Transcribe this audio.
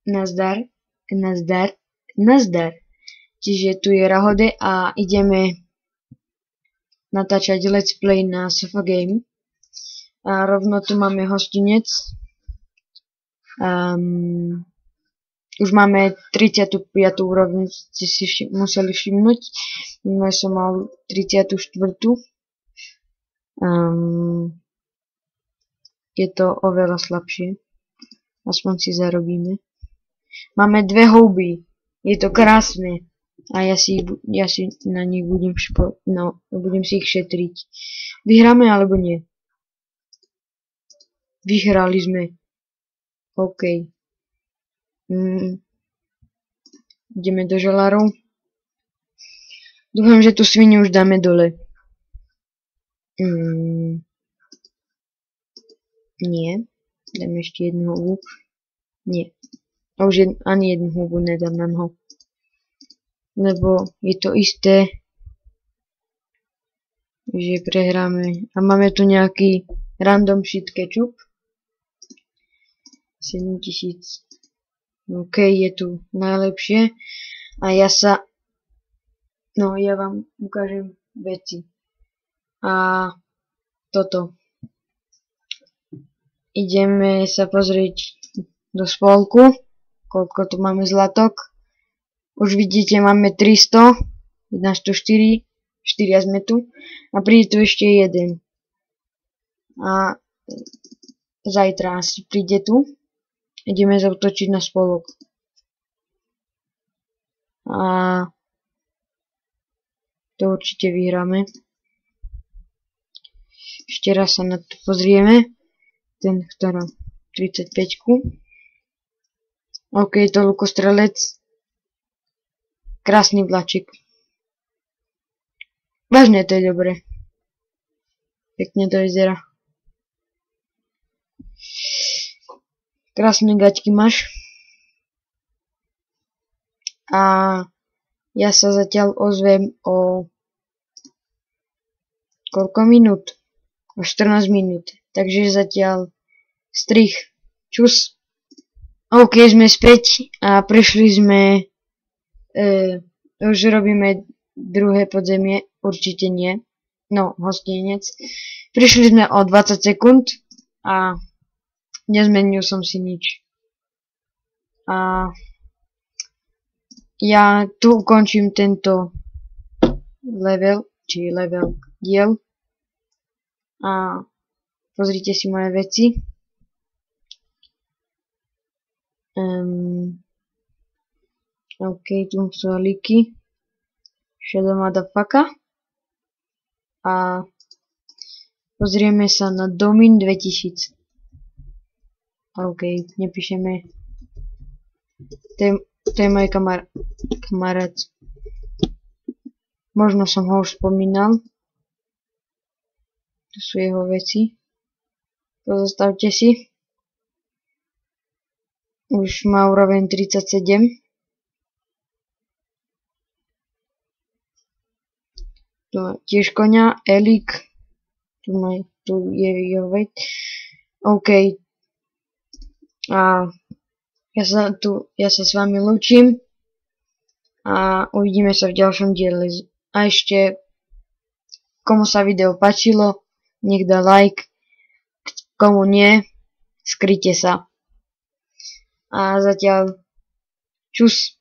Nazdar, nazdar, nazdar. Čiže tu je Rahode a ideme natáčať let's play na Sofa Game. A rovno tu máme hostinec. Už máme 35. úroveň, ste si museli všimnúť. No som mal 34. Je to oveľa slabšie. Aspoň si zarobíme. Máme 2 houby. Je to krásne. A ja si na nich budem budem si ich šetriť. Vyhráme alebo nie? Vyhrali sme. OK. Ideme do želárov. Dúfam, že tú svinu už dáme dole. Nie. Dáme ešte jednu hubu. Nie. A už ani jednu hubu nedám na noho. Lebo je to isté, že prehráme. A máme tu nejaký random shit ketchup. 7000. OK, je tu najlepšie. A ja vám ukážem veci. A toto. Ideme sa pozrieť do spolku, koľko tu máme zlatok. Už vidíte, máme 300, 104, 4 sme tu. A príde tu ešte jeden. A zajtra asi príde tu. Ideme zautočiť na spolok. A to určite vyhráme. Ešte raz sa na to pozrieme. Ten, ktorá 35. OK, to lukostrelec. Krásny vláčik. Vážne to je dobre. Pekne to vyzerá. Krásne gaťky máš. A ja sa zatiaľ ozvem o koľko minút? O 14 minút. Takže zatiaľ strich. Čus. OK, sme späť a prešli sme už robíme druhé podzemie, určite nie. No, hostinec. Prišli sme o 20 sekúnd a nezmenil som si nič. A ja tu ukončím tento level, či level diel. A pozrite si moje veci. OK, tu sú líky. Shadow motherfucker. A pozrieme sa na Domin 2000. OK, nepíšeme. To je môj kamarát. Možno som ho už spomínal. Tu sú jeho veci. Pozostavte si. Už má úroveň 37. Tu má tiež koňa, Elik. Tu je jeho vec. OK. A ja sa s vami lúčim. A uvidíme sa v ďalšom diele. A ešte, komu sa video páčilo, nech dá like. Komu nie, skryte sa. A zatiaľ čus.